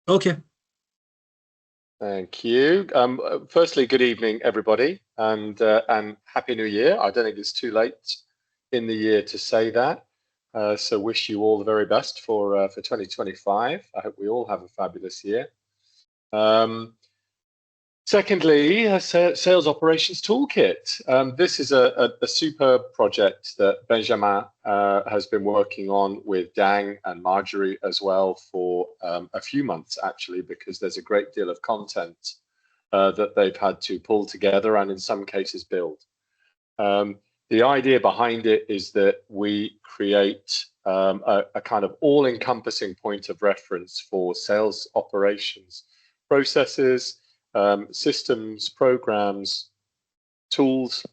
Okay. Thank you. Firstly, good evening, everybody, and Happy New Year. I don't think it's too late in the year to say that. So wish you all the very best for 2025. I hope we all have a fabulous year. Secondly, Sales Operations Toolkit. This is a superb project that Benjamin has been working on with Dang and Marjorie as well for a few months, actually, because there's a great deal of content that they've had to pull together and in some cases build. The idea behind it is that we create a kind of all-encompassing point of reference for sales operations processes, systems, programs, tools,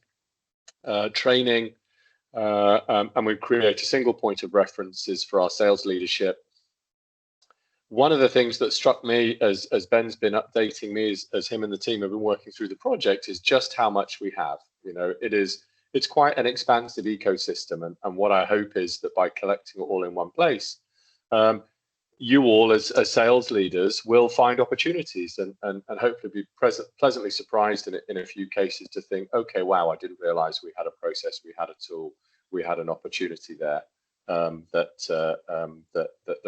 training, and we create a single point of references for our sales leadership. One of the things that struck me as Ben's been updating me as him and the team have been working through the project is just how much we have. You know, it's quite an expansive ecosystem, and what I hope is that by collecting it all in one place, you all as sales leaders will find opportunities and hopefully be pleasantly surprised in a few cases to think, okay, wow, I didn't realize we had a process, we had a tool, we had an opportunity there that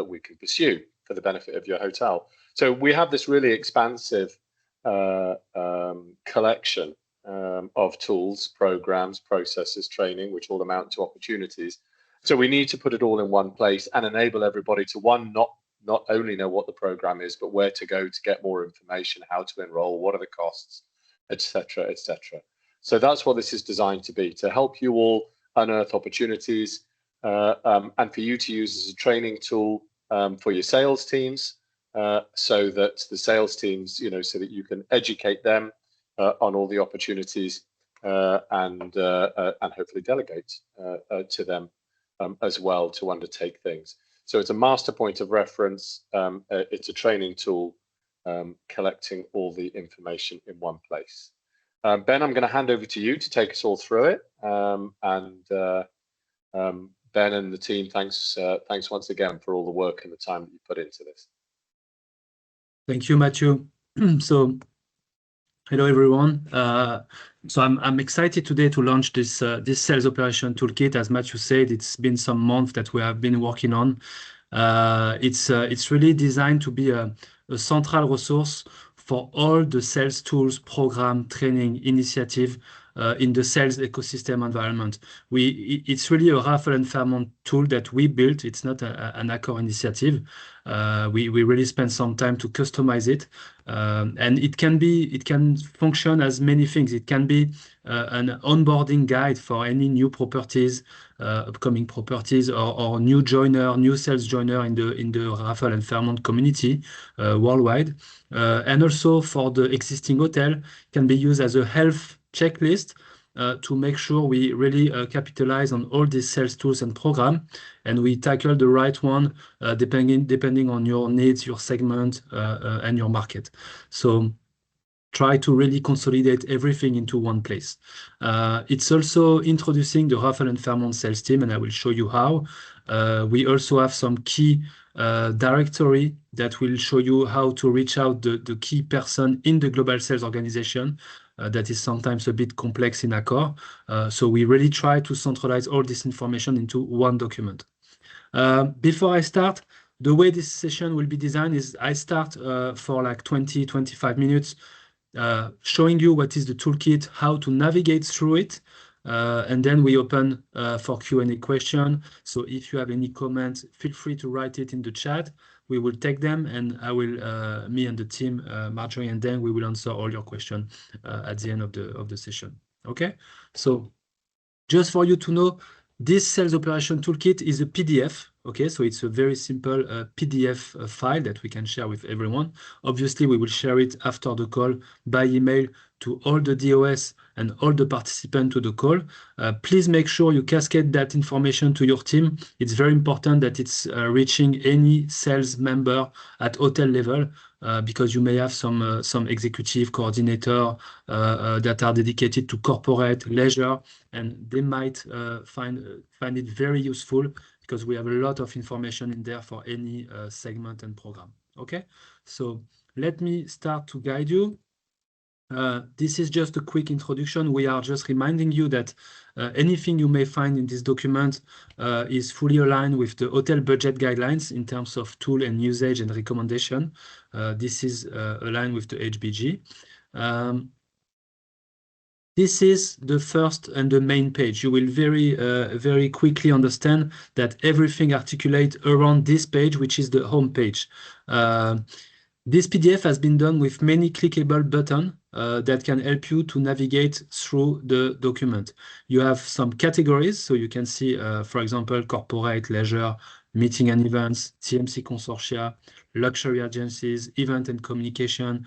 we can pursue for the benefit of your hotel. So we have this really expansive collection of tools, programs, processes, training, which all amount to opportunities. So we need to put it all in one place and enable everybody to, one, not only know what the program is, but where to go to get more information, how to enroll, what are the costs, etc., etc. So that's what this is designed to be, to help you all unearth opportunities and for you to use as a training tool for your sales teams, so that the sales teams, you know, so that you can educate them on all the opportunities and hopefully delegate to them as well to undertake things. So it's a master point of reference. It's a training tool collecting all the information in one place. Ben, I'm going to hand over to you to take us all through it. Ben and the team, thanks once again for all the work and the time that you put into this. Thank you, Matthew. So, hello everyone. So I'm excited today to launch this sales operation toolkit. As Matthew said, it's been some months that we have been working on. It's really designed to be a central resource for all the sales tools, program, training, initiative in the sales ecosystem environment. It's really a Raffles and Fairmont tool that we built. It's not an Accor initiative. We really spent some time to customize it, and it can function as many things. It can be an onboarding guide for any new properties, upcoming properties, or new joiner, new sales joiner in the Raffles and Fairmont community worldwide, and also for the existing hotel, can be used as a health checklist to make sure we really capitalize on all these sales tools and program, and we tackle the right one depending on your needs, your segment, and your market. So try to really consolidate everything into one place. It's also introducing the Raffles and Fairmont sales team, and I will show you how. We also have some key directory that will show you how to reach out the key person in the global sales organization. That is sometimes a bit complex in Accor. So we really try to centralize all this information into one document. Before I start, the way this session will be designed is I start for like 20-25 minutes showing you what is the toolkit, how to navigate through it, and then we open for Q&A question. So if you have any comments, feel free to write it in the chat. We will take them, and I will, me and the team, Marjorie and Dan, we will answer all your questions at the end of the session. Okay, so just for you to know, this sales operation toolkit is a PDF. Okay, so it's a very simple PDF file that we can share with everyone. Obviously, we will share it after the call by email to all the DOS and all the participants to the call. Please make sure you cascade that information to your team. It's very important that it's reaching any sales member at hotel level, because you may have some executive coordinator that are dedicated to corporate leisure, and they might find it very useful because we have a lot of information in there for any segment and program. Okay, so let me start to guide you. This is just a quick introduction. We are just reminding you that anything you may find in this document is fully aligned with the hotel budget guidelines in terms of tool and usage and recommendation. This is aligned with the HBG. This is the first and the main page. You will very quickly understand that everything articulates around this page, which is the home page. This PDF has been done with many clickable buttons that can help you to navigate through the document. You have some categories, so you can see, for example, corporate, leisure, meeting and events, TMC consortia, luxury agencies, event and communication,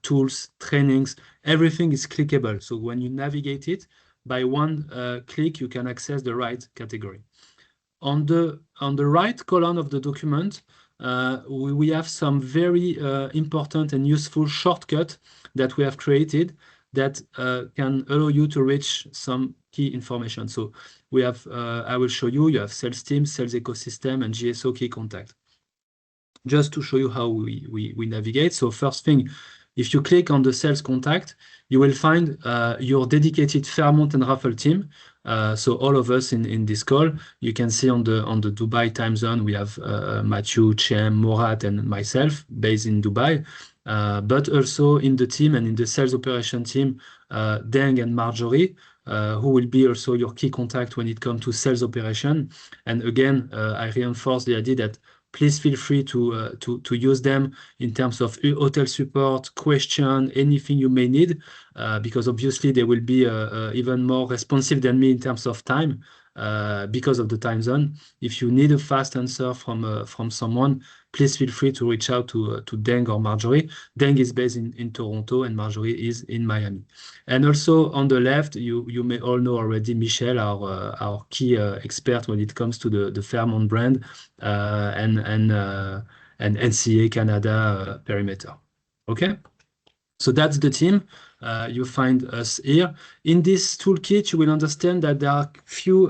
tools, trainings, everything is clickable. So when you navigate it, by one click, you can access the right category. On the right column of the document, we have some very important and useful shortcut that we have created that can allow you to reach some key information. So we have, I will show you, you have sales team, sales ecosystem, and GSO key contact. Just to show you how we navigate. So first thing, if you click on the sales contact, you will find your dedicated Fairmont and Raffles team. So all of us in this call, you can see on the Dubai time zone, we have Matthew, Chem, Morat, and myself based in Dubai. But also in the team and in the sales operation team, Deng and Marjorie, who will be also your key contact when it comes to sales operation. And again, I reinforce the idea that please feel free to use them in terms of hotel support, question, anything you may need, because obviously they will be even more responsive than me in terms of time because of the time zone. If you need a fast answer from someone, please feel free to reach out to Deng or Marjorie. Deng is based in Toronto and Marjorie is in Miami. And also on the left, you may all know already Michel, our key expert when it comes to the Fairmont brand and NCA Canada perimeter. Okay, so that's the team. You find us here. In this toolkit, you will understand that there are few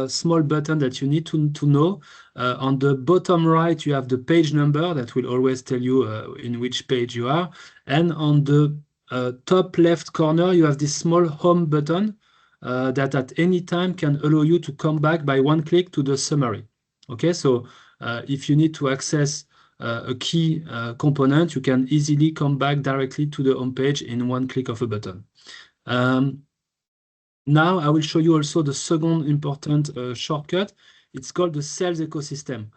small buttons that you need to know. On the bottom right, you have the page number that will always tell you in which page you are. And on the top left corner, you have this small home button that at any time can allow you to come back by one click to the summary. Okay, so if you need to access a key component, you can easily come back directly to the home page in one click of a button. Now I will show you also the second important shortcut. It's called the sales ecosystem.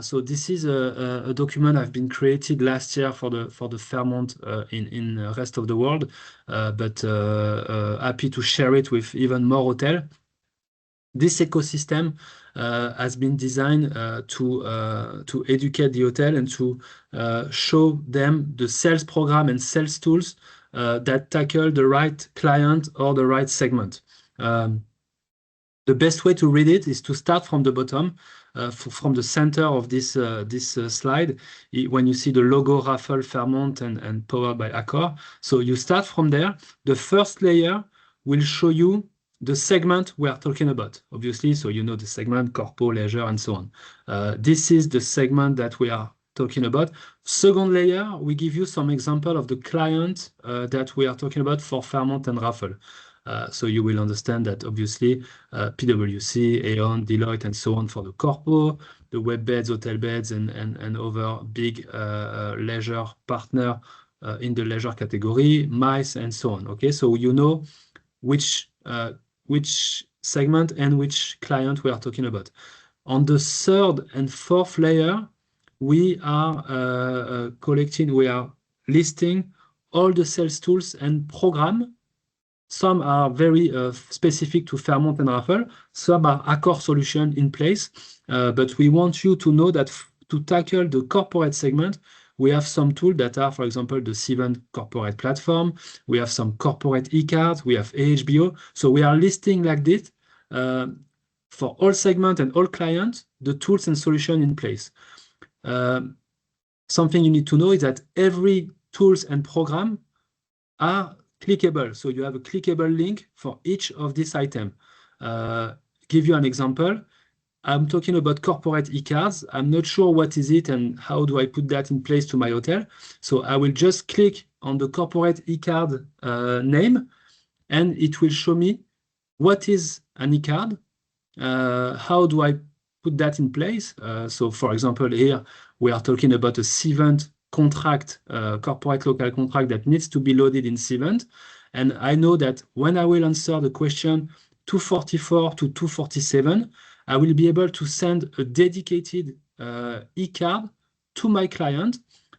So this is a document I've been created last year for the Fairmont in the rest of the world, but happy to share it with even more hotels. This ecosystem has been designed to educate the hotel and to show them the sales program and sales tools that tackle the right client or the right segment. The best way to read it is to start from the bottom, from the center of this slide, when you see the logo Raffles, Fairmont, and powered by Accor. So you start from there. The first layer will show you the segment we are talking about, obviously, so you know the segment, corpo, leisure, and so on. This is the segment that we are talking about. Second layer, we give you some example of the client that we are talking about for Fairmont and Raffles. So you will understand that obviously PwC, Aon, Deloitte, and so on for the corpo, the web beds, hotel beds, and other big leisure partner in the leisure category, MICE, and so on. Okay, so you know which segment and which client we are talking about. On the third and fourth layer, we are we are listing all the sales tools and program. Some are very specific to Fairmont and Raffles. Some are Accor solution in place. But we want you to know that to tackle the corporate segment, we have some tools that are, for example, the Seven corporate platform. We have some corporate e-cards. We have AHBO. So we are listing like this for all segments and all clients, the tools and solution in place. Something you need to know is that every tools and program are clickable. So you have a clickable link for each of these items. Give you an example. I'm talking about corporate e-cards. I'm not sure what is it and how do I put that in place to my hotel. So I will just click on the corporate e-card name, and it will show me what is an e-card, how do I put that in place. So for example, here we are talking about a Cvent contract, corporate local contract that needs to be loaded in Cvent. And I know that when I will answer the question 244 to 247, I will be able to send a dedicated e-card to my client.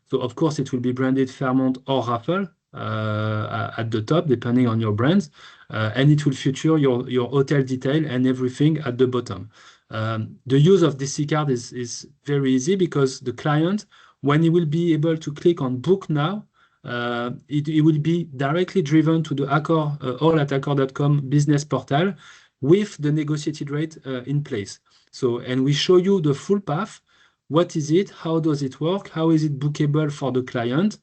So of course it will be branded Fairmont or Raffles at the top, depending on your brands. And it will feature your hotel detail and everything at the bottom. The use of this e-card is very easy because the client, when he will be able to click on book now, it will be directly driven to the Accor, all@accor.com business portal with the negotiated rate in place. So, and we show you the full path. What is it? How does it work? How is it bookable for the client?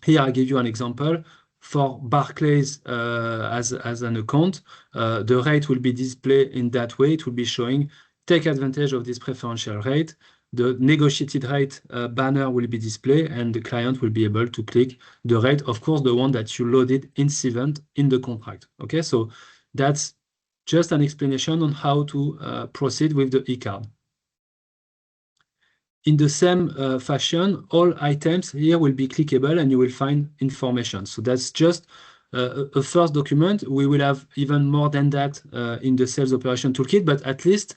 Here I give you an example. For Barclays as an account, the rate will be displayed in that way. It will be showing, take advantage of this preferential rate. The negotiated rate banner will be displayed, and the client will be able to click the rate, of course, the one that you loaded in Cvent in the contract. Okay, so that's just an explanation on how to proceed with the e-card. In the same fashion, all items here will be clickable and you will find information. So that's just a first document. We will have even more than that in the sales operation toolkit, but at least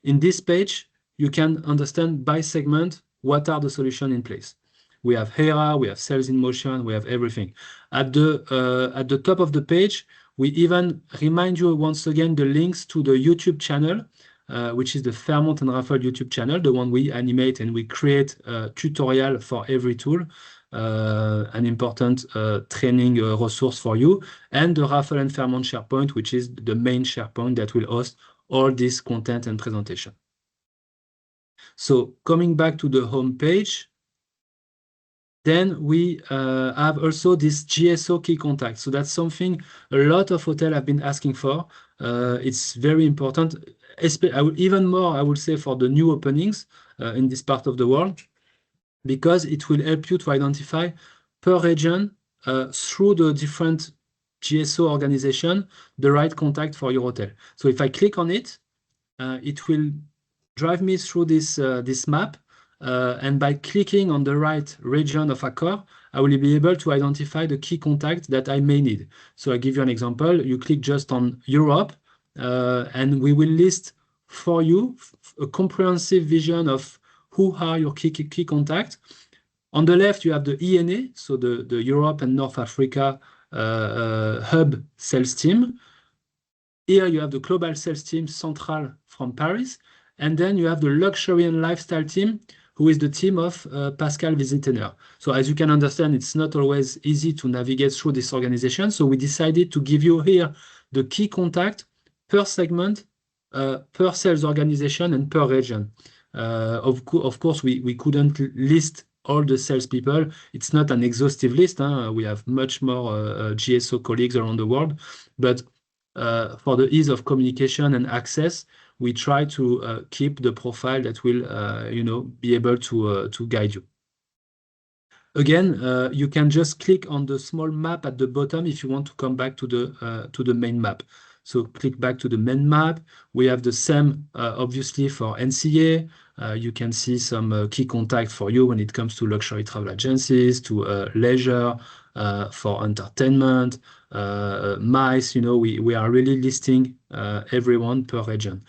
in this page, you can understand by segment what are the solutions in place. We have HERA, we have sales in motion, we have everything. At the top of the page, we even remind you once again the links to the YouTube channel, which is the Fairmont and Raffles YouTube channel, the one we animate and we create a tutorial for every tool, an important training resource for you, and the Raffles and Fairmont SharePoint, which is the main SharePoint that will host all this content and presentation. So coming back to the home page, then we have also this GSO key contact. So that's something a lot of hotels have been asking for. It's very important. Even more, I would say, for the new openings in this part of the world, because it will help you to identify per region through the different GSO organization, the right contact for your hotel. So if I click on it, it will drive me through this map. And by clicking on the right region of Accor, I will be able to identify the key contact that I may need. So I give you an example. You click just on Europe, and we will list for you a comprehensive vision of who are your key contacts. On the left, you have the ENA, so the Europe and North Africa hub sales team. Here you have the global sales team central from Paris. And then you have the luxury and lifestyle team, who is the team of Pascal Visitener. So as you can understand, it's not always easy to navigate through this organization. So we decided to give you here the key contact per segment, per sales organization, and per region. Of course, we couldn't list all the salespeople. It's not an exhaustive list. We have much more GSO colleagues around the world. But for the ease of communication and access, we try to keep the profile that will, be able to guide you. Again, you can just click on the small map at the bottom if you want to come back to the main map. So click back to the main map. We have the same, obviously, for NCA. You can see some key contact for you when it comes to luxury travel agencies, to leisure, for entertainment, MICE. We are really listing everyone per region.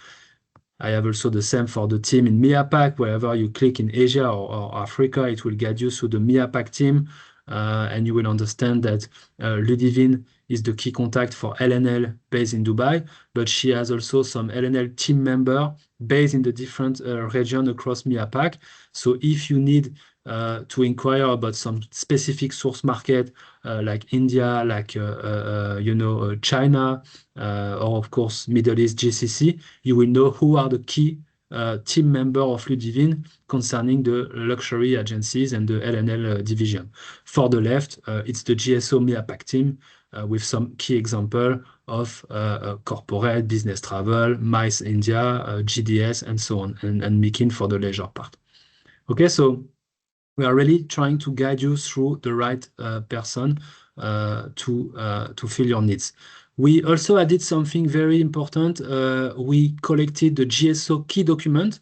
I have also the same for the team in MEAPAC. Wherever you click in Asia or Africa, it will guide you through the MEAPAC team. And you will understand that Ludivine is the key contact for LNL based in Dubai, but she has also some LNL team member based in the different region across MEAPAC. So if you need to inquire about some specific source market like India, like China, or of course Middle East GCC, you will know who are the key team member of Ludivine concerning the luxury agencies and the LNL division. For the left, it's the GSO MEAPAC team with some key example of corporate, business travel, MICE India, GDS, and so on, and Mikin for the leisure part. Okay, so we are really trying to guide you through the right person to fill your needs. We also added something very important. We collected the GSO key document.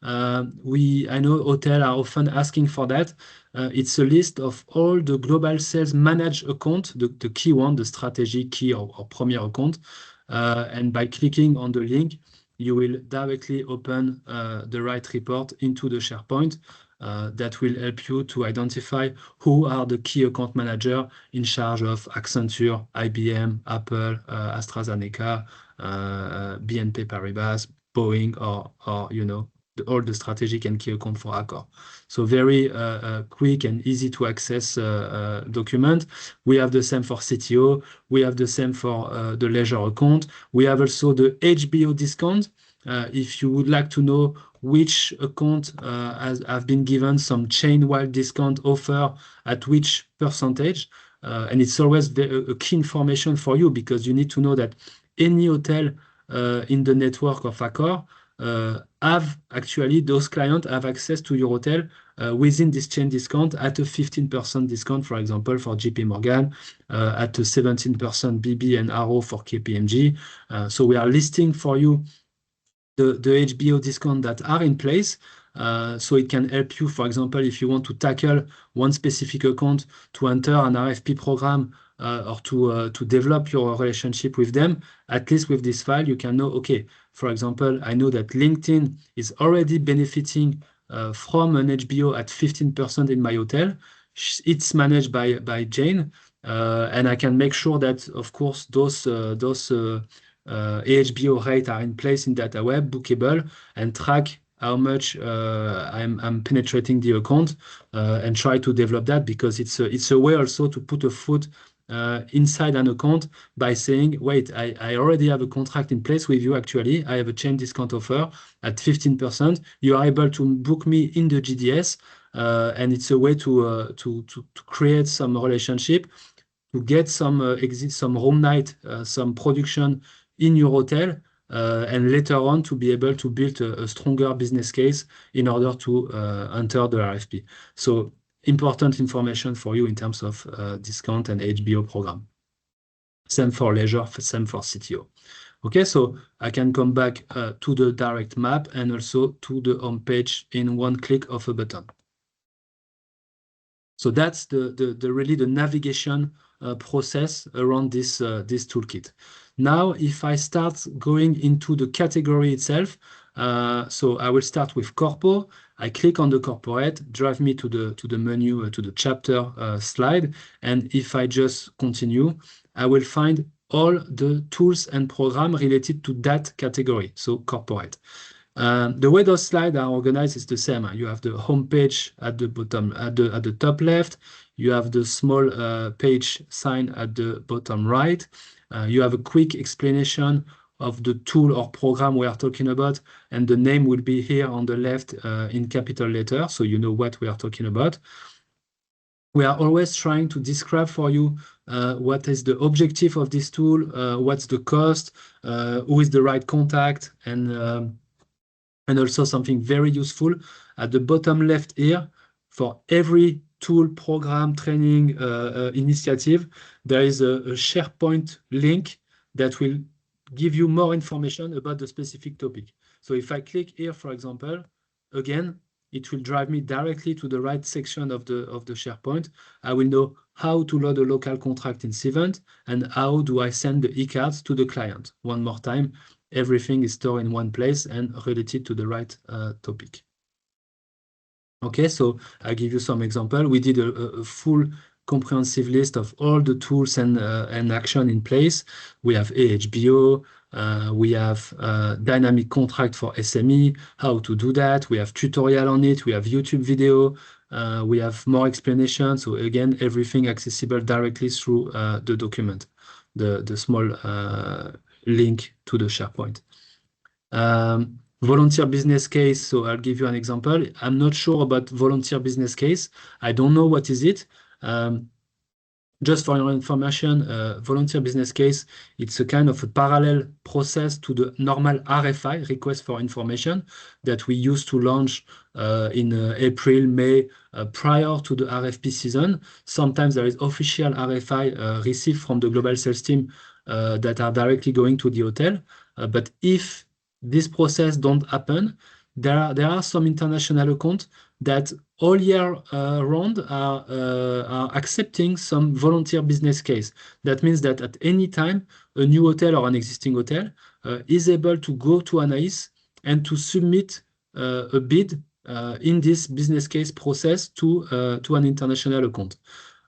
I know hotels are often asking for that. It's a list of all the global sales managed account, the key one, the strategy key or premier account. And by clicking on the link, you will directly open the right report into the SharePoint. That will help you to identify who are the key account manager in charge of Accenture, IBM, Apple, AstraZeneca, BNP Paribas, Boeing, or all the strategic and key account for Accor. So very quick and easy to access document. We have the same for CTO. We have the same for the leisure account. We have also the HBO discount. If you would like to know which account have been given some chain-wide discount offer at which percentage, and it's always a key information for you because you need to know that any hotel in the network of Accor have actually those clients have access to your hotel within this chain discount at a 15% discount, for example, for JP Morgan, at a 17% BB and Arrow for KPMG. So we are listing for you the HBO discount that are in place. So it can help you, for example, if you want to tackle one specific account to enter an RFP program or to develop your relationship with them, at least with this file, you can know, okay, for example, I know that LinkedIn is already benefiting from an HBO at 15% in my hotel. It's managed by Jane, and I can make sure that, of course, those AHBO rates are in place in data web, bookable, and track how much I'm penetrating the account and try to develop that because it's a way also to put a foot inside an account by saying, wait, I already have a contract in place with you actually. I have a chain discount offer at 15%. You are able to book me in the GDS and it's a way to create some relationship, to get some room night, some production in your hotel, and later on to be able to build a stronger business case in order to enter the RFP. So important information for you in terms of discount and HBO program. Same for leisure, same for CTO. Okay, so I can come back to the direct map and also to the home page in one click of a button. So that's really the navigation process around this toolkit. Now, if I start going into the category itself, so I will start with Corpo. I click on the corporate, drive me to the menu, to the chapter slide. And if I just continue, I will find all the tools and programs related to that category, so corporate. The way those slides are organized is the same. You have the home page at the bottom, at the top left. You have the small page sign at the bottom right. You have a quick explanation of the tool or program we are talking about, and the name will be here on the left in capital letter, so you know what we are talking about. We are always trying to describe for you what is the objective of this tool, what's the cost, who is the right contact, and also something very useful at the bottom left here, for every tool, program, training, initiative, there is a SharePoint link that will give you more information about the specific topic. So if I click here, for example, again, it will drive me directly to the right section of the SharePoint. I will know how to load a local contract in Cvent and how do I send the e-cards to the client. One more time, everything is stored in one place and related to the right topic. Okay, so I'll give you some example. We did a full comprehensive list of all the tools and action in place. We have AHBO, we have dynamic contract for SME, how to do that. We have tutorial on it. We have YouTube video. We have more explanation. So again, everything accessible directly through the document, the small link to the SharePoint. Volunteer business case. So I'll give you an example. I'm not sure about volunteer business case. I don't know what is it. Just for your information, volunteer business case, it's a kind of a parallel process to the normal RFI, request for information, that we used to launch in April, May, prior to the RFP season. Sometimes there is official RFI received from the global sales team that are directly going to the hotel. But if this process don't happen, there are some international accounts that all year round are accepting some volunteer business case. That means that at any time, a new hotel or an existing hotel is able to go to Anaïs and to submit a bid in this business case process to an international account.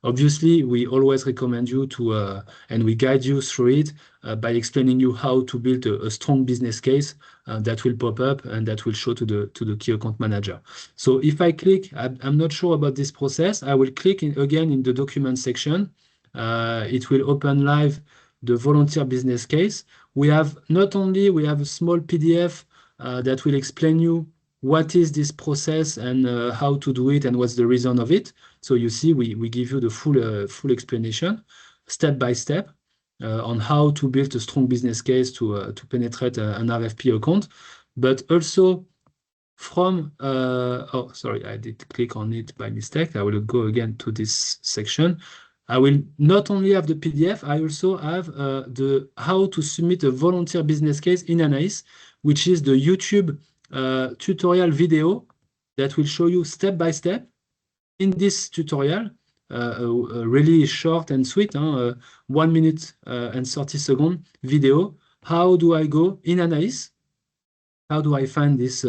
Obviously, we always recommend you to, and we guide you through it by explaining you how to build a strong business case that will pop up and that will show to the key account manager. So if I click, I'm not sure about this process. I will click again in the document section. It will open live the volunteer business case. We have a small PDF that will explain you what is this process and how to do it and what's the reason of it. So you see, we give you the full explanation, step by step, on how to build a strong business case to penetrate an RFP account. But also from, oh, sorry, I did click on it by mistake. I will go again to this section. I will not only have the PDF, I also have the how to submit a volunteer business case in Anaïs, which is the YouTube tutorial video that will show you step by step in this tutorial, really short and sweet, 1 minute and 30 second video. How do I go in Anaïs? How do I find this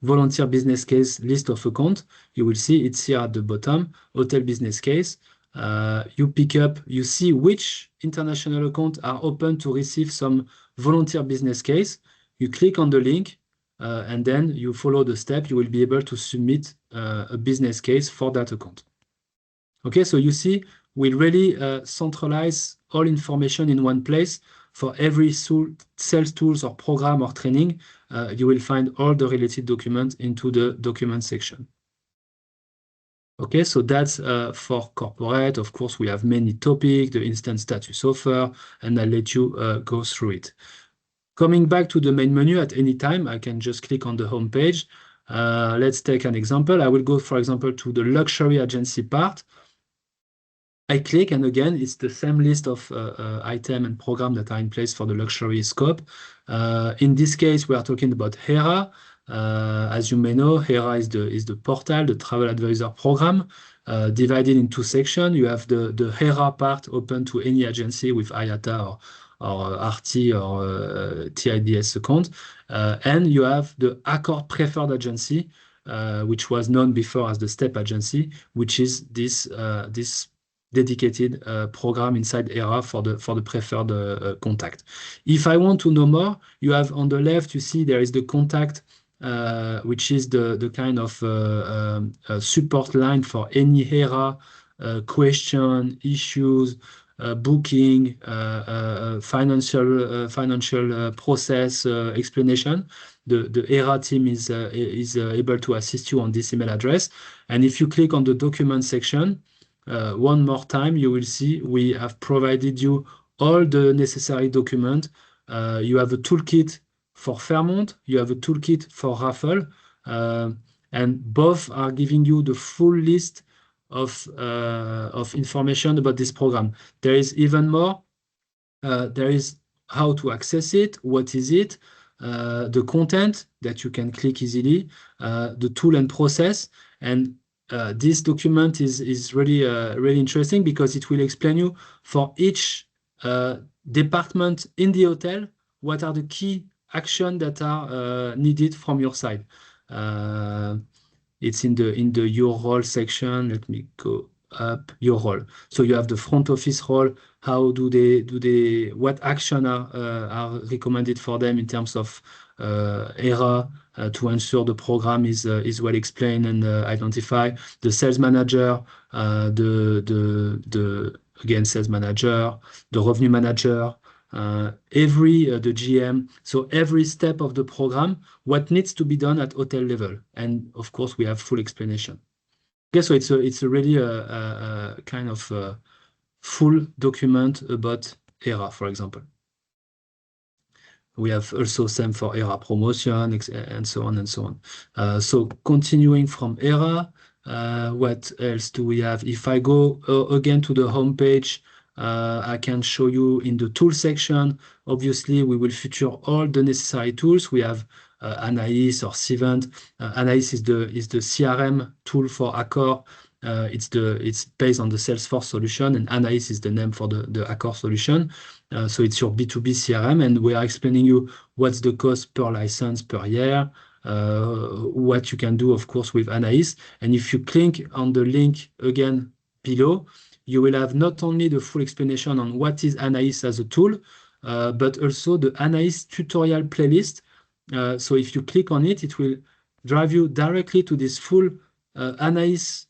volunteer business case list of account? You will see it's here at the bottom, hotel business case. You pick up, you see which international accounts are open to receive some volunteer business case. You click on the link and then you follow the step. You will be able to submit a business case for that account. Okay, so you see, we really centralize all information in one place. For every sales tools or program or training, you will find all the related documents into the document section. Okay, so that's for corporate. Of course, we have many topics, the instant status offer, and I'll let you go through it. Coming back to the main menu at any time, I can just click on the home page. Let's take an example. I will go, for example, to the luxury agency part. I click, and again, it's the same list of item and program that are in place for the luxury scope. In this case, we are talking about HERA. As you may know, HERA is the portal, the travel advisor program, divided in two sections. You have the HERA part open to any agency with IATA or RT or TIDS account. And you have the Accord Preferred Agency, which was known before as the STEP Agency, which is this dedicated program inside HERA for the preferred contact. If I want to know more, you have on the left, you see there is the contact, which is the kind of support line for any HERA question, issues, booking, financial process explanation. The HERA team is able to assist you on this email address. And if you click on the document section, one more time, you will see we have provided you all the necessary documents. You have a toolkit for Fairmont, you have a toolkit for Raffles, and both are giving you the full list of information about this program. There is even more. There is how to access it, what is it, the content that you can click easily, the tool and process. And this document is really really interesting because it will explain you for each department in the hotel what are the key actions that are needed from your side. It's in the your role section. Let me go up your role. So you have the front office role. How do they what action are recommended for them in terms of HERA to ensure the program is well explained and identify the sales manager, again sales manager, the revenue manager, the GM. So every step of the program, what needs to be done at hotel level, and of course we have full explanation. Okay, so it's a really kind of full document about ERA, for example. We have also same for ERA promotion and so on and so on. So continuing from ERA, what else do we have? If I go again to the home page, I can show you in the tool section. Obviously, we will feature all the necessary tools. We have Anais or Cvent. Anais is the CRM tool for Accor. It's based on the Salesforce solution, and Anais is the name for the Accor solution. So it's your B2B CRM, and we are explaining you what's the cost per license per year, what you can do, of course, with Anais. And if you click on the link again below, you will have not only the full explanation on what is Anais as a tool, but also the Anais tutorial playlist. So if you click on it, it will drive you directly to this full Anais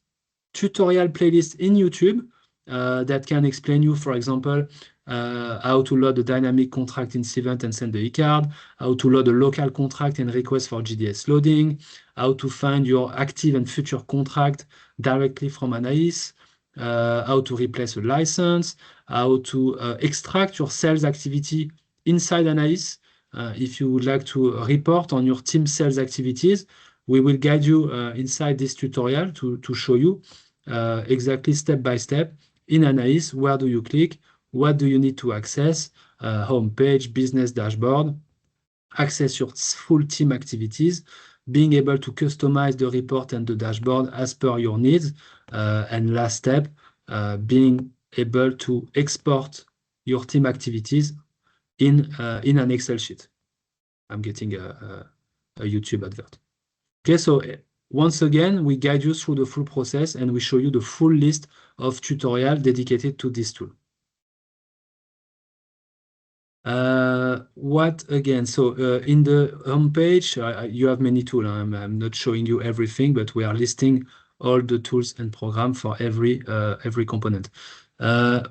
tutorial playlist in YouTube that can explain you, for example, how to load a dynamic contract in Cvent and send the e-card, how to load a local contract and request for GDS loading, how to find your active and future contract directly from Anais, how to replace a license, how to extract your sales activity inside Anais. If you would like to report on your team sales activities, we will guide you inside this tutorial to show you exactly step by step in Anais, where do you click, what do you need to access, home page, business dashboard, access your full team activities, being able to customize the report and the dashboard as per your needs, and last step, being able to export your team activities in an Excel sheet. I'm getting a YouTube advert. Okay, so once again, we guide you through the full process and we show you the full list of tutorials dedicated to this tool. What again? So in the home page, you have many tools. I'm not showing you everything, but we are listing all the tools and programs for every component.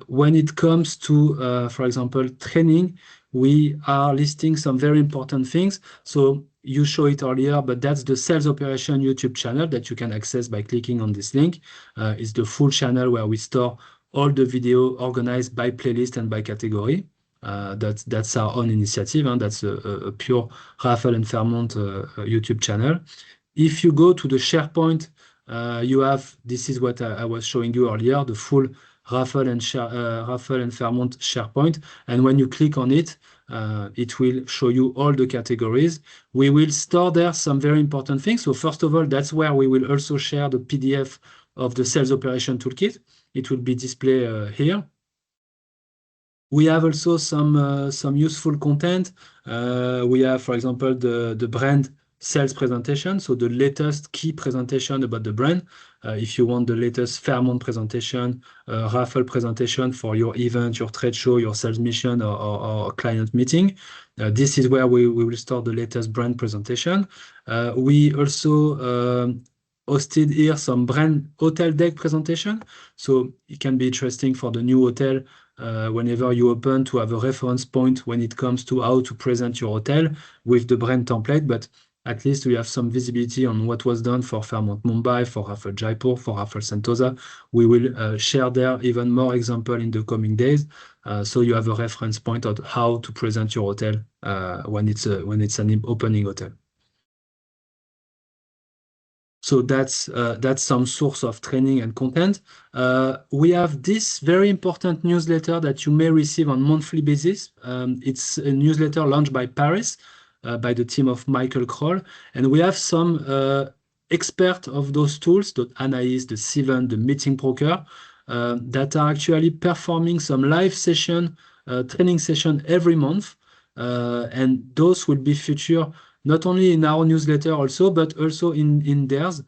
When it comes to, for example, training, we are listing some very important things. So you show it earlier, but that's the sales operation YouTube channel that you can access by clicking on this link. It's the full channel where we store all the video organized by playlist and by category. That's our own initiative, and that's a pure Raffles and Fairmont YouTube channel. If you go to the SharePoint, you have, this is what I was showing you earlier, the full Raffles and Fairmont SharePoint. And when you click on it, it will show you all the categories. We will store there some very important things. So first of all, that's where we will also share the PDF of the Sales Operation Toolkit. It will be displayed here. We have also some useful content. We have, for example, the brand sales presentation, so the latest key presentation about the brand. If you want the latest Fairmont presentation, Raffles presentation for your event, your trade show, your sales mission, or client meeting, this is where we will store the latest brand presentation. We also hosted here some brand hotel deck presentation, so it can be interesting for the new hotel whenever you open to have a reference point when it comes to how to present your hotel with the brand template, but at least we have some visibility on what was done for Fairmont Mumbai, for Raffles Jaipur, for Raffles Sentosa. We will share there even more examples in the coming days, so you have a reference point of how to present your hotel when it's an opening hotel. So that's some source of training and content. We have this very important newsletter that you may receive on monthly basis. It's a newsletter launched by Paris, by the team of Michael Kroll. And we have some experts of those tools, the Anais, the Cvent, the Meeting Broker, that are actually performing some live session, training session every month. And those will be featured not only in our newsletter also, but also in theirs.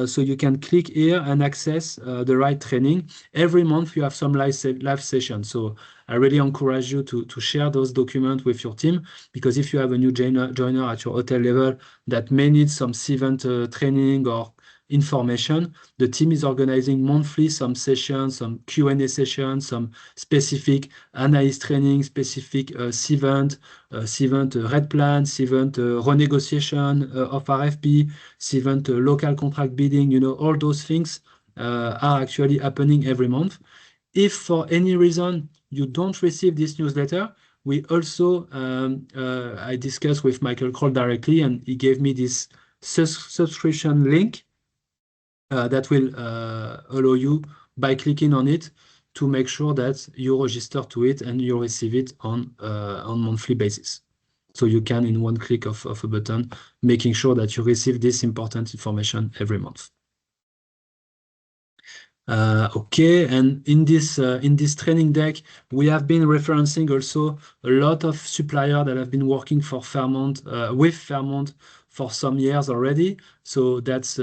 So you can click here and access the right training. Every month you have some live sessions. So I really encourage you to share those documents with your team, because if you have a new joiner at your hotel level that may need some Cvent training or information, the team is organizing monthly some sessions, some Q&A sessions, some specific Anais training, specific Cvent red plan, Cvent renegotiation of RFP, Cvent local contract bidding, all those things are actually happening every month. If for any reason you don't receive this newsletter, we also, I discussed with Michael Kroll directly, and he gave me this subscription link that will allow you, by clicking on it, to make sure that you register to it and you receive it on monthly basis. So you can, in one click of a button, making sure that you receive this important information every month. Okay, and in this training deck, we have been referencing also a lot of suppliers that have been working for Fairmont with Fairmont for some years already. So that's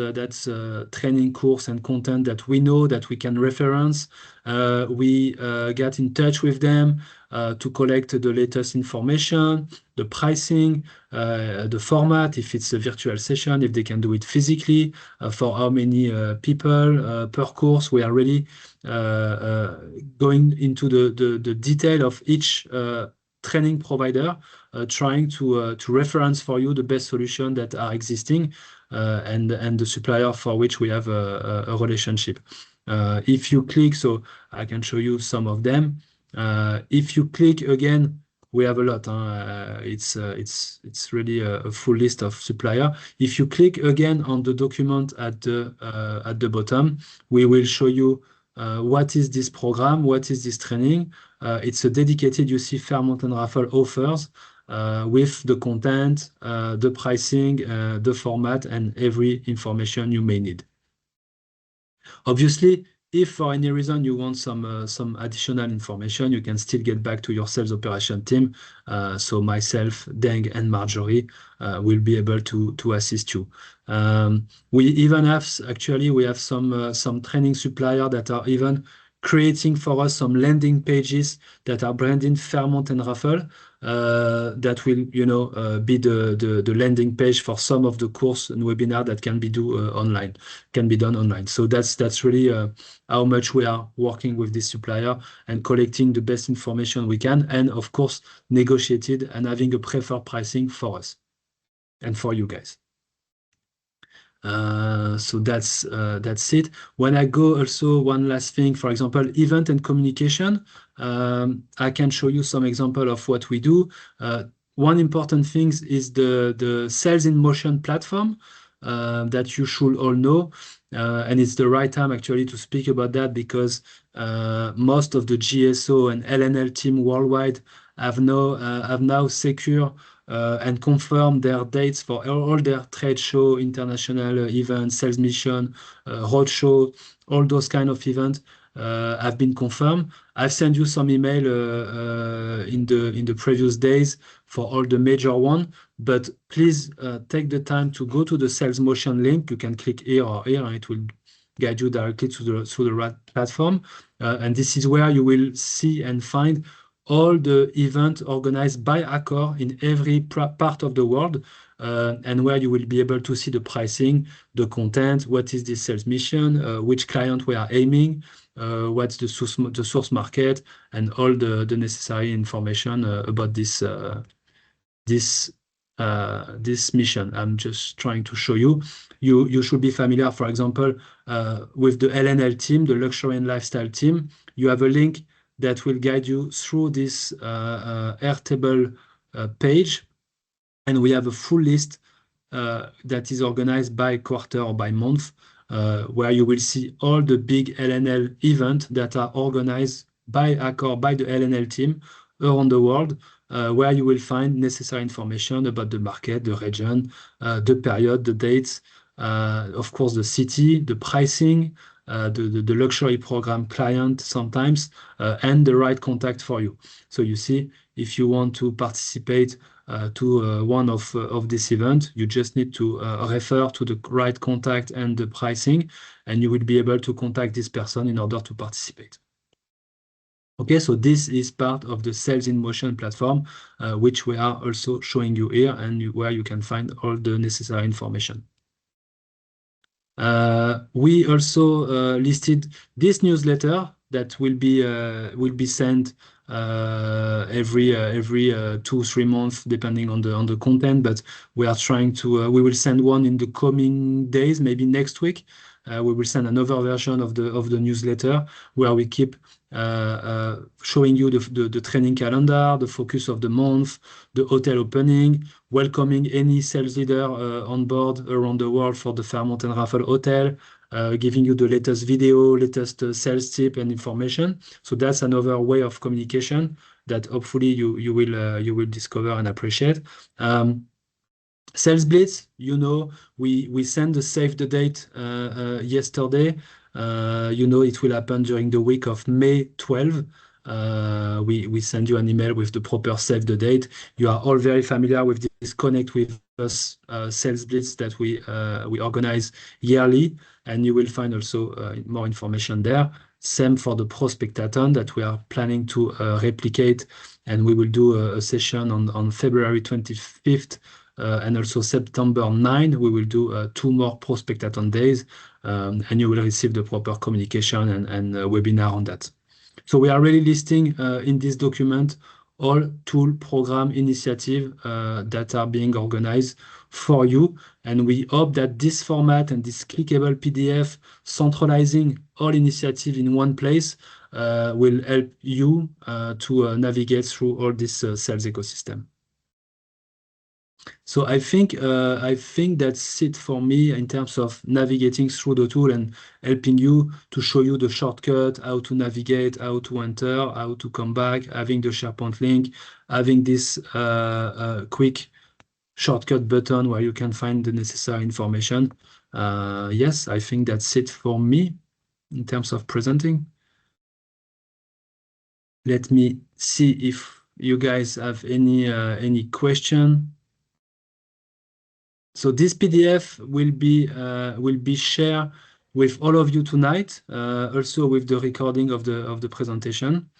training course and content that we know that we can reference. We get in touch with them to collect the latest information, the pricing, the format, if it's a virtual session, if they can do it physically, for how many people per course. We are really going into the detail of each training provider, trying to reference for you the best solution that are existing, and the supplier for which we have a relationship. If you click, so I can show you some of them. If you click again, we have a lot. It's really a full list of supplier. If you click again on the document at the bottom, we will show you what is this program, what is this training. It's a dedicated, you see, Fairmont and Raffles offers with the content, the pricing, the format, and every information you may need. Obviously, if for any reason you want some additional information, you can still get back to your sales operation team. So myself, Deng, and Marjorie will be able to assist you. We even have, actually, we have some training supplier that are even creating for us some landing pages that are branded Fairmont and Raffles, that will, be the landing page for some of the course and webinar that can be done online. So that's really how much we are working with this supplier and collecting the best information we can, and of course negotiated and having a preferred pricing for us and for you guys. So that's it. When I go also, one last thing, for example, event and communication, I can show you some example of what we do. One important thing is the Sales in Motion platform that you should all know. And it's the right time actually to speak about that, because most of the GSO and LNL team worldwide have now secure and confirm their dates for all their trade show, international events, sales mission, roadshow, all those kind of events have been confirmed. I've sent you some email in the previous days for all the major one, but please take the time to go to the Sales Motion link. You can click here or here, and it will guide you directly to the right platform. And this is where you will see and find all the events organized by Accor in every part of the world, and where you will be able to see the pricing, the content, what is the sales mission, which client we are aiming, what's the source market, and all the necessary information about this mission. I'm just trying to show you. You should be familiar, for example, with the LNL team, the luxury and lifestyle team. You have a link that will guide you through this Airtable page, and we have a full list that is organized by quarter or by month, where you will see all the big LNL events that are organized by Accor, by the LNL team around the world, where you will find necessary information about the market, the region, the period, the dates, of course, the city, the pricing, the luxury program client sometimes, and the right contact for you. So you see, if you want to participate to one of this event, you just need to refer to the right contact and the pricing, and you will be able to contact this person in order to participate. Okay, so this is part of the Sales in Motion platform, which we are also showing you here, and where you can find all the necessary information. We also listed this newsletter that will be sent every 2-3 months, depending on the content. But we are trying to we will send one in the coming days, maybe next week, we will send another version of the newsletter where we keep showing you the training calendar, the focus of the month, the hotel opening, welcoming any sales leader on board around the world for the Fairmont and Raffles hotel, giving you the latest video, latest sales tip and information. So that's another way of communication that hopefully you will discover and appreciate. Sales Blitz, we send the save the date yesterday. It will happen during the week of May 12. We send you an email with the proper save the date. You are all very familiar with this Connect with Us Sales Blitz that we organize yearly, and you will find also more information there. Same for the Prospectathon that we are planning to replicate, and we will do a session on February 25th. And also September 9, we will do 2 more Prospectathon days, and you will receive the proper communication and webinar on that. So we are really listing in this document all tool, program, initiative that are being organized for you. And we hope that this format and this clickable PDF centralizing all initiatives in one place will help you to navigate through all this sales ecosystem. So I think that's it for me in terms of navigating through the tool and helping you to show you the shortcut, how to navigate, how to enter, how to come back, having the SharePoint link, having this quick shortcut button where you can find the necessary information. Yes, I think that's it for me in terms of presenting. Let me see if you guys have any question. So this PDF will be shared with all of you tonight, also with the recording of the presentation.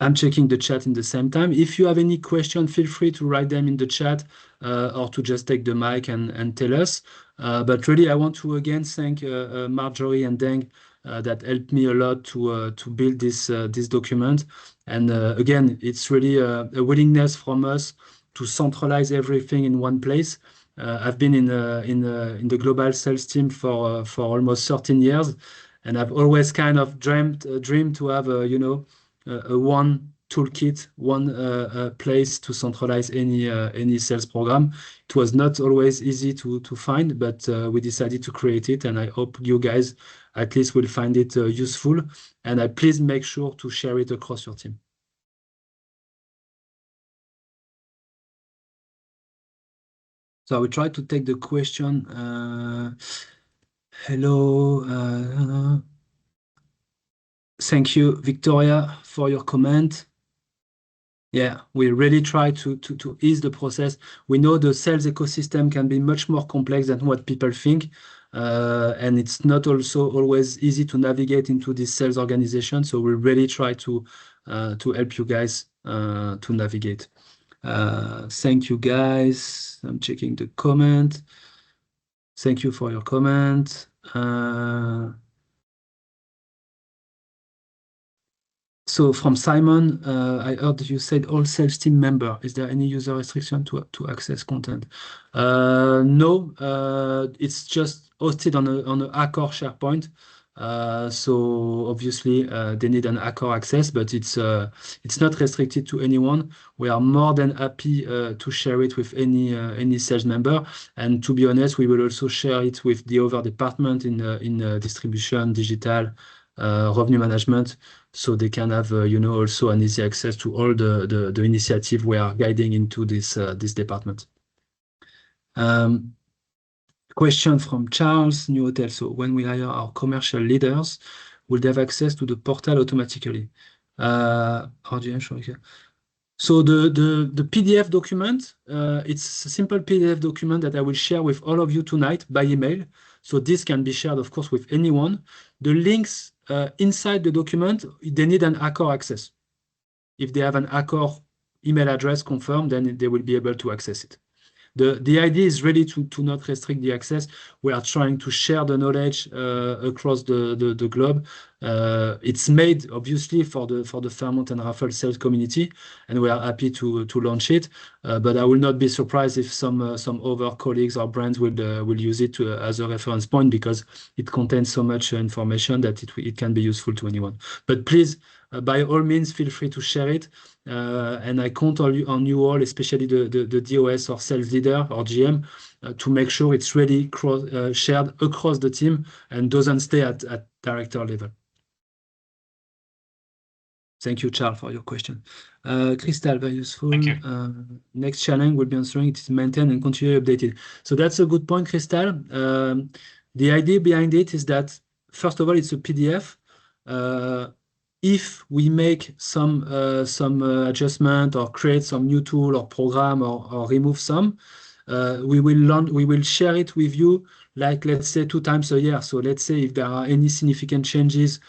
I'm checking the chat in the same time. If you have any question, feel free to write them in the chat or to just take the mic and tell us. But really, I want to again thank Marjorie and Deng that helped me a lot to build this document. And again, it's really a willingness from us to centralize everything in one place. I've been in the global sales team for almost 13 years, and I've always kind of dreamed to have a one toolkit, one place to centralize any sales program. It was not always easy to find, but we decided to create it, and I hope you guys at least will find it useful. And please make sure to share it across your team. So I will try to take the question. Hello. Thank you, Victoria, for your comment. Yeah, we really try to ease the process. We know the sales ecosystem can be much more complex than what people think. And it's not also always easy to navigate into this sales organization. So we really try to help you guys to navigate. Thank you, guys. I'm checking the comment. Thank you for your comment. So from Simon, I heard you said all sales team member. Is there any user restriction to access content? No, it's just hosted on a Accor SharePoint. So obviously they need an Accor access, but it's not restricted to anyone. We are more than happy to share it with any sales member. And to be honest, we will also share it with the other department in distribution, digital, revenue management, so they can have also an easy access to all the initiative we are guiding into this department. Question from Charles, new hotel. So when we hire our commercial leaders, will they have access to the portal automatically? So the PDF document, it's a simple PDF document that I will share with all of you tonight by email. So this can be shared, of course, with anyone. The links inside the document, they need an Accor access. If they have an Accor email address confirmed, then they will be able to access it. The idea is really to not restrict the access. We are trying to share the knowledge across the globe. It's made obviously for the Fairmont and Raffles sales community, and we are happy to launch it. But I will not be surprised if some other colleagues or brands will use it as a reference point, because it contains so much information that it can be useful to anyone. But please, by all means, feel free to share it. And I count on you all, especially the DOS or sales leader or GM, to make sure it's really shared across the team and doesn't stay at director level. Thank you, Charles, for your question. Crystal, very useful. Thank you. Next challenge will be answering it is maintained and continually updated. So that's a good point, Crystal. The idea behind it is that, first of all, it's a PDF. If we make some adjustment or create some new tool or program or remove some, we will share it with you, like, let's say 2 times a year. So let's say if there are any significant changes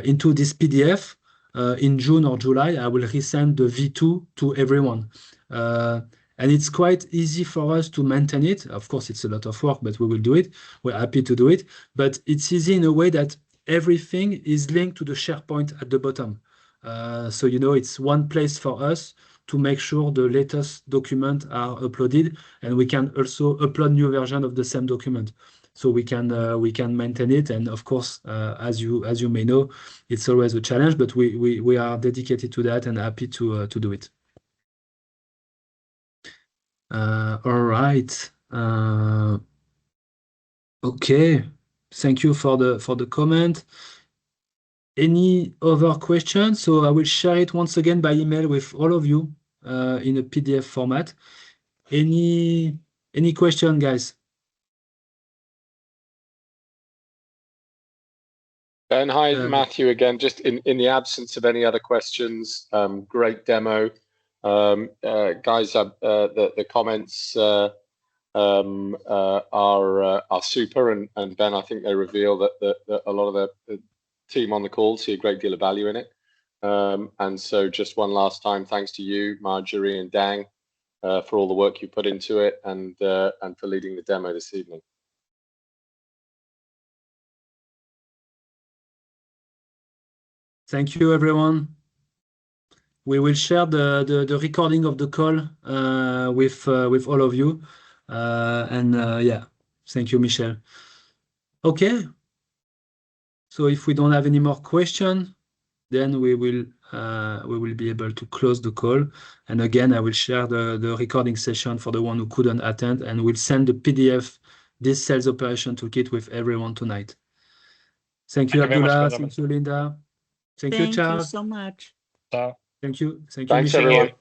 into this PDF in June or July, I will resend the V2 to everyone. And it's quite easy for us to maintain it. Of course, it's a lot of work, but we will do it. We're happy to do it. But it's easy in a way that everything is linked to the SharePoint at the bottom. So, it's one place for us to make sure the latest documents are uploaded, and we can also upload new version of the same document. So we can maintain it. And of course, as you may know, it's always a challenge, but we are dedicated to that and happy to do it. All right. Okay. Thank you for the comment. Any other questions? So I will share it once again by email with all of you in a PDF format. Any question, guys? Ben, hi, Matthew again. Just in the absence of any other questions, great demo. Guys, the comments are super, and Ben, I think they reveal that a lot of the team on the call see a great deal of value in it. And so just one last time, thanks to you, Marjorie and Dang, for all the work you put into it, and for leading the demo this evening. Thank you, everyone. We will share the recording of the call with all of you. Yeah, thank you, Michel. Okay. So if we don't have any more questions, then we will be able to close the call. And again, I will share the recording session for the one who couldn't attend, and we'll send the PDF, this sales operation toolkit, with everyone tonight. Thank you, Abdullah. Thank you, Linda. Thank you, Charles. Thank you so much. Ciao. Thank you. Thank you, Thanks, Michel. everyone.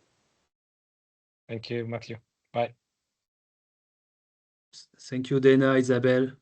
Thank you, Matthew. Bye. Thank you, Dana, Isabel.